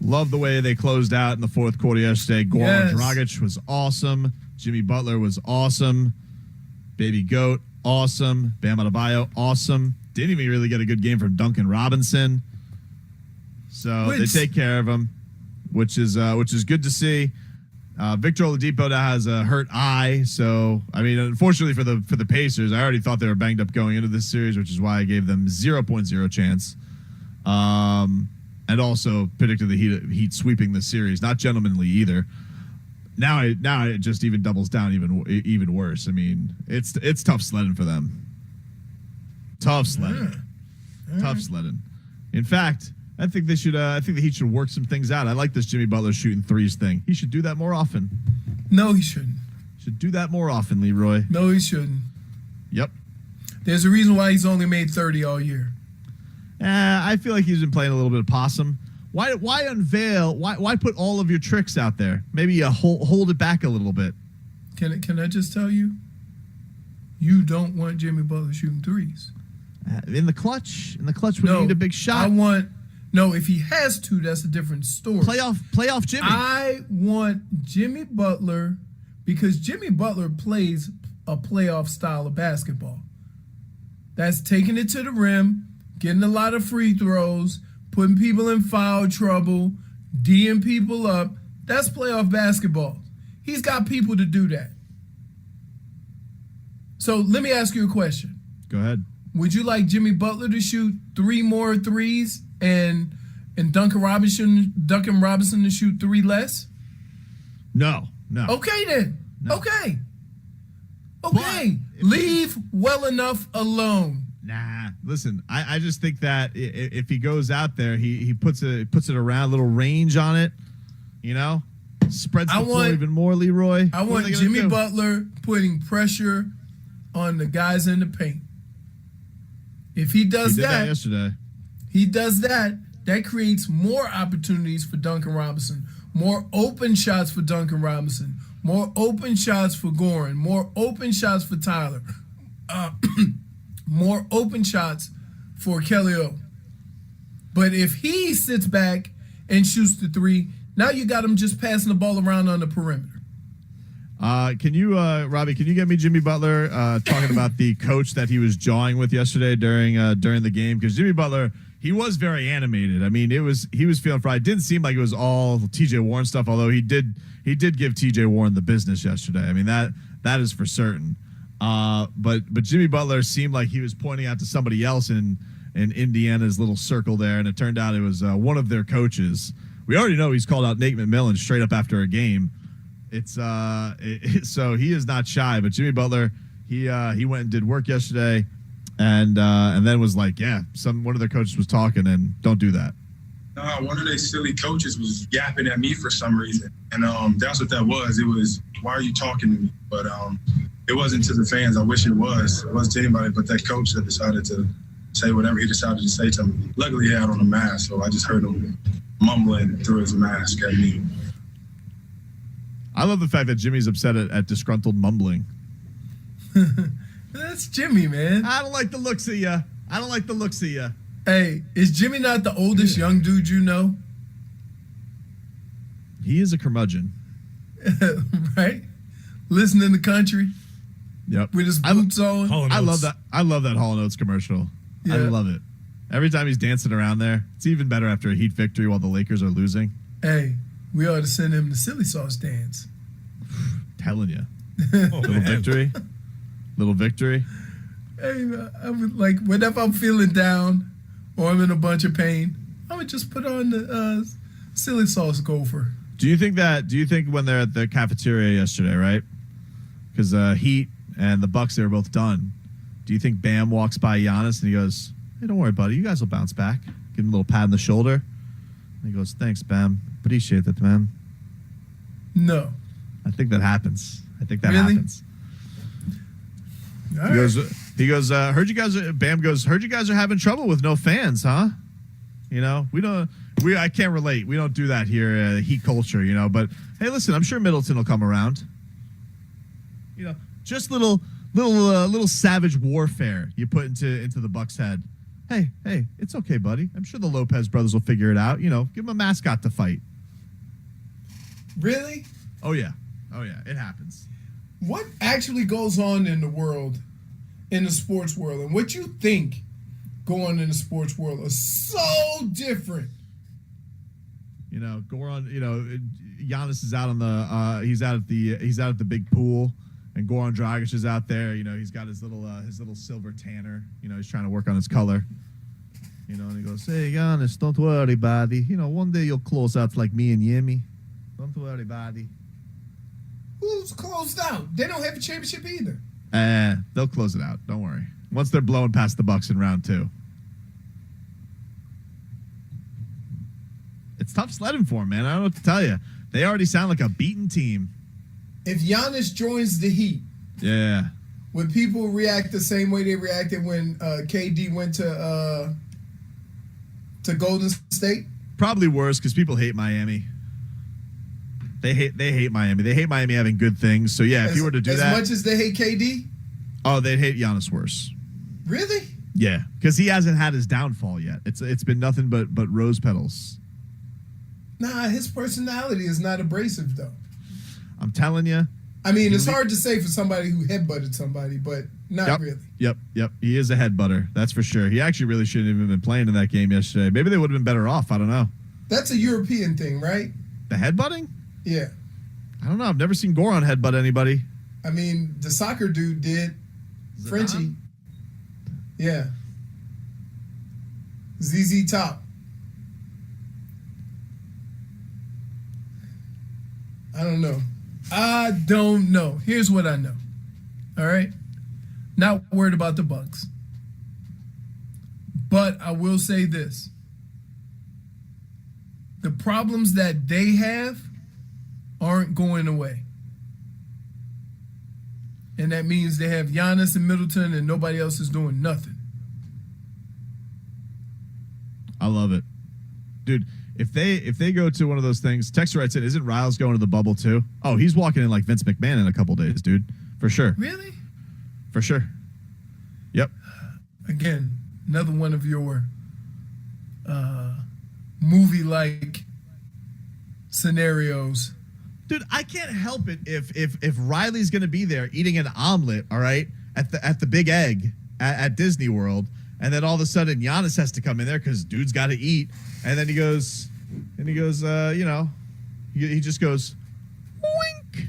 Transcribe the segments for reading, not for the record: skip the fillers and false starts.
Love the way they closed out in the fourth quarter yesterday. Goran Dragic was awesome. Jimmy Butler was awesome. Baby Goat, awesome. Bam Adebayo, awesome. Didn't even really get a good game from Duncan Robinson. So they take care of him, which is good to see. Victor Oladipo now has a hurt eye, so I mean, unfortunately for the Pacers, I already thought they were banged up going into this series, which is why I gave them 0.0 chance, and also predicted the Heat sweeping the series. Not gentlemanly either. Now it just even doubles down even worse. I mean, it's tough sledding for them. Tough sledding. Tough sledding. In fact, I think they should. I think the Heat should work some things out. I like this Jimmy Butler shooting threes thing. He should do that more often. No, he shouldn't. Should do that more often, Leroy. No, he shouldn't. Yep. There's a reason why he's only made 30 all year. I feel like he's been playing a little bit of possum. Why unveil? Why put all of your tricks out there? Maybe hold it back a little bit. Can I just tell you? You don't want Jimmy Butler shooting threes. In the clutch when you need a big shot. If he has to, that's a different story. Playoff Jimmy. I want Jimmy Butler because Jimmy Butler plays a playoff style of basketball. That's taking it to the rim, getting a lot of free throws, putting people in foul trouble, D'ing people up. That's playoff basketball. He's got people to do that. So let me ask you a question. Go ahead. Would you like Jimmy Butler to shoot 3 more threes and Duncan Robinson to shoot 3 less? No. Okay then. No. Okay. Leave well enough alone. Nah. Listen, I just think that if he goes out there, he puts it around, a little range on it, spreads the floor even more, Leroy. I want Jimmy Butler putting pressure on the guys in the paint. If he does that yesterday. He does that. That creates more opportunities for Duncan Robinson, more open shots for Duncan Robinson, more open shots for Goran, more open shots for Tyler, more open shots for Kelly O. But if he sits back and shoots the 3, now you got him just passing the ball around on the perimeter. Can you, Robbie? Can you get me Jimmy Butler talking about the coach that he was jawing with yesterday during the game? Because Jimmy Butler, he was very animated. I mean, he was feeling fried. It didn't seem like it was all T.J. Warren stuff, although he did give T.J. Warren the business yesterday. I mean, that is for certain. But Jimmy Butler seemed like he was pointing out to somebody else in Indiana's little circle there, and it turned out it was one of their coaches. We already know he's called out Nate McMillan straight up after a game. So he is not shy, but Jimmy Butler, he went and did work yesterday, and then was like, one of their coaches was talking, and don't do that. One of their silly coaches was yapping at me for some reason, and that's what that was. It was, why are you talking to me? But it wasn't to the fans. I wish it was. It wasn't to anybody but that coach that decided to say whatever he decided to say to me. Luckily, he had on a mask, so I just heard him mumbling through his mask at me. I love the fact that Jimmy's upset at disgruntled mumbling. That's Jimmy, man. I don't like the looks of you. Hey, is Jimmy not the oldest young dude you know? He is a curmudgeon. Right? Listening to country. Yep. With his boots on. I love that. I love that Hall & Oates commercial. Yeah. I love it. Every time he's dancing around there, it's even better after a Heat victory while the Lakers are losing. Hey, we ought to send him the silly sauce dance. Telling you. Little victory. Hey, I would like, whenever I'm feeling down or I'm in a bunch of pain, I would just put on the silly sauce gopher. Do you think when they're at the cafeteria yesterday, right? Because Heat and the Bucks, they were both done. Do you think Bam walks by Giannis and he goes, "Hey, don't worry, buddy. You guys will bounce back." Give him a little pat on the shoulder. And he goes, "Thanks, Bam. Appreciate that, man." No. I think that happens. Happens. He goes, heard you guys, Bam goes, heard you guys are having trouble with no fans, huh? I can't relate. We don't do that here, Heat culture, but hey, listen, I'm sure Middleton will come around. Just little savage warfare you put into the Bucks' head. Hey, it's okay, buddy. I'm sure the Lopez brothers will figure it out. You know, give them a mascot to fight. Really? Oh, yeah. It happens. What actually goes on in the world, in the sports world, and what you think going in the sports world is so different? You know, Goran, Giannis is out on the he's out at the big pool, and Goran Dragic is out there. You know, he's got his little silver tanner. You know, he's trying to work on his color. You know, and he goes, "Hey, Giannis, don't worry, buddy. You know, one day you'll close out like me and Yemi. Don't worry, buddy." Who's closed out? They don't have a championship either. They'll close it out. Don't worry. Once they're blowing past the Bucks in round 2. It's tough sledding for them, man. I don't know what to tell you. They already sound like a beaten team. If Giannis joins the Heat, Yeah. would people react the same way they reacted when KD went to Golden State? Probably worse because people hate Miami. They hate Miami. They hate Miami having good things. So, yeah, if you were to do that. As much as they hate KD? Oh, they'd hate Giannis worse. Really? Yeah, because he hasn't had his downfall yet. It's been nothing but rose petals. Nah, his personality is not abrasive, though. I'm telling you. I mean, it's hard to say for somebody who headbutted somebody, but not really. Yep. He is a headbutter. That's for sure. He actually really shouldn't have even been playing in that game yesterday. Maybe they would have been better off. I don't know. That's a European thing, right? The headbutting? Yeah. I don't know. I've never seen Goran headbutt anybody. I mean, the soccer dude did. Zidane? Frenchie. Yeah. ZZ Top. I don't know. Here's what I know. All right? Not worried about the Bucks. But I will say this. The problems that they have aren't going away. And that means they have Giannis and Middleton and nobody else is doing nothing. I love it. Dude, if they go to one of those things, Texter writes in, isn't Riles going to the bubble too? Oh, he's walking in like Vince McMahon in a couple days, dude. For sure. Really? For sure. Yep. Again, another one of your movie-like scenarios. Dude, I can't help it if Riley's going to be there eating an omelet, all right, at the Big Egg at Disney World, and then all of a sudden Giannis has to come in there because dude's got to eat, and then he goes, he just goes, wink.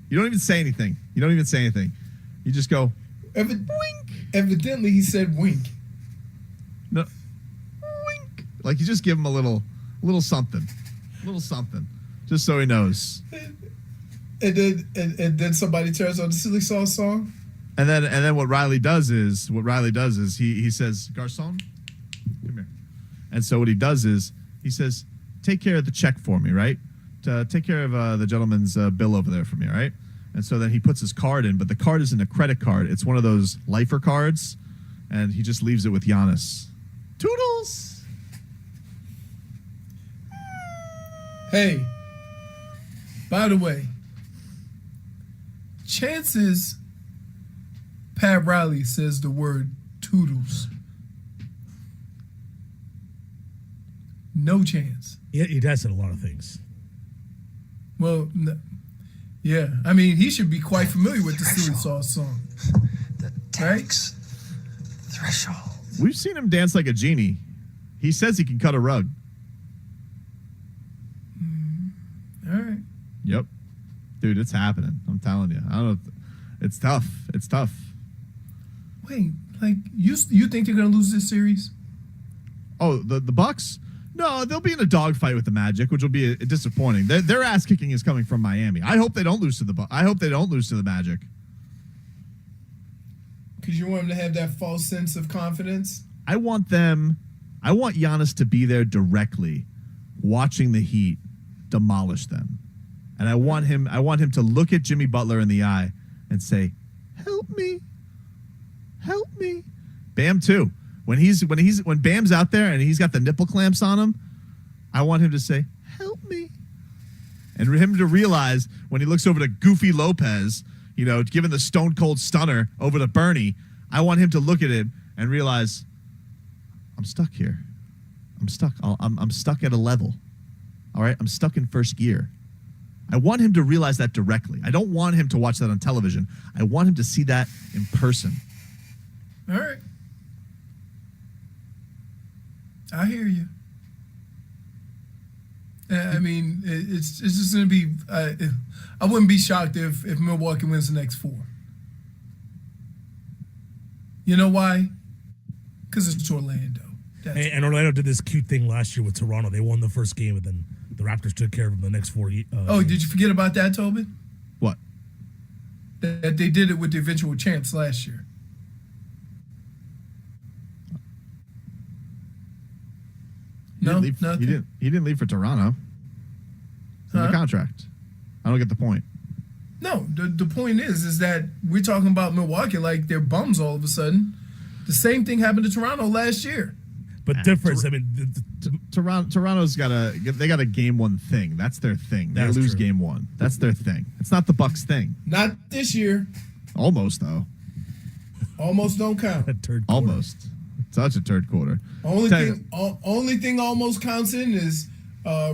You don't even say anything. You just go, wink. Evidently, he said wink. No, wink. Like you just give him a little something, just so he knows. And then somebody turns on the Silly Sauce song. And then what Riley does is he says, Garçon, come here. And so what he does is he says, take care of the check for me, right? Take care of the gentleman's bill over there for me, right? And so then he puts his card in, but the card isn't a credit card. It's one of those lifer cards, and he just leaves it with Giannis. Toodles! Hey, by the way, chances Pat Riley says the word toodles. No chance. Yeah, he does it a lot of things. Well, yeah. I mean, he should be quite familiar with the Silly Sauce song. The tax threshold. We've seen him dance like a genie. He says he can cut a rug. All right. Yep. Dude, it's happening. I'm telling you. I don't know. It's tough. Wait, like you think they're going to lose this series? Oh, the Bucks? No, they'll be in a dogfight with the Magic, which will be disappointing. Their ass kicking is coming from Miami. I hope they don't lose to the Magic. Because you want them to have that false sense of confidence? I want Giannis to be there directly, watching the Heat demolish them. And I want him to look at Jimmy Butler in the eye and say, "Help me. Help me." Bam too. When Bam's out there and he's got the nipple clamps on him, I want him to say, "Help me." And for him to realize when he looks over to Goofy Lopez, giving the stone cold stunner over to Bernie, I want him to look at him and realize, I'm stuck here. I'm stuck. I'm stuck at a level. All right? I'm stuck in first gear. I want him to realize that directly. I don't want him to watch that on television. I want him to see that in person. All right. I hear you. I mean, it's just going to be. I wouldn't be shocked if Milwaukee wins the next 4. You know why? Because it's Orlando. And Orlando did this cute thing last year with Toronto. They won the first game, and then the Raptors took care of them the next 4. Oh, did you forget about that, Tobin? What? That they did it with the eventual champs last year. No, nothing. He didn't leave for Toronto. It's in the contract. I don't get the point. No, the point is that we're talking about Milwaukee like they're bums all of a sudden. The same thing happened to Toronto last year. But difference, I mean, Toronto's got a game 1 thing. That's their thing. They lose true. game 1. That's their thing. It's not the Bucks thing. Not this year. Almost though. Almost don't count. Almost. Such a third quarter. Only thing almost counts in is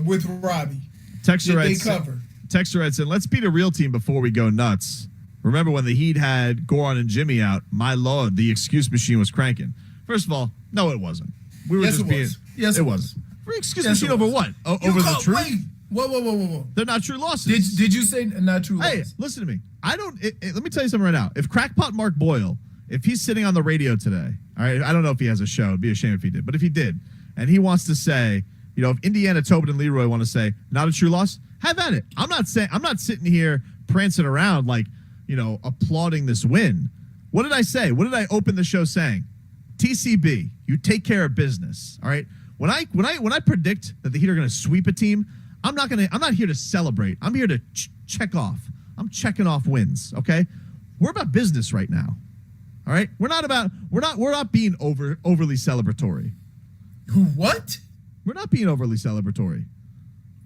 with Robbie. Texter cover. Texter said, let's beat a real team before we go nuts. Remember when the Heat had Goran and Jimmy out? My lord, the excuse machine was cranking. First of all, no, it wasn't. We were just being. Yes, it was. Excuse machine over what? Over the truth? Wait. Whoa. They're not true losses. Did you say not true losses? Hey, listen to me. Let me tell you something right now. If Crackpot Mark Boyle, if he's sitting on the radio today, all right, I don't know if he has a show. It'd be a shame if he did. But if he did, and he wants to say, if Indiana, Tobin, and Leroy want to say, not a true loss, have at it. I'm not sitting here prancing around like, applauding this win. What did I say? What did I open the show saying? TCB, you take care of business. All right. When I predict that the Heat are going to sweep a team, I'm not here to celebrate. I'm here to check off. I'm checking off wins. Okay. We're about business right now. All right. We're not being overly celebratory. What? We're not being overly celebratory.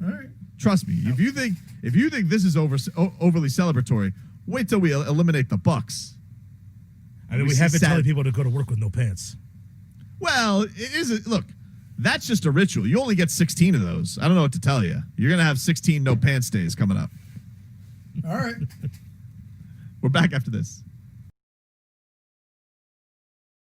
All right. Trust me. If you think this is overly celebratory, wait till we eliminate the Bucks. I mean, we have been telling people to go to work with no pants. Well, it isn't. Look, that's just a ritual. You only get 16 of those. I don't know what to tell you. You're gonna have 16 no pants days coming up. All right. We're back after this.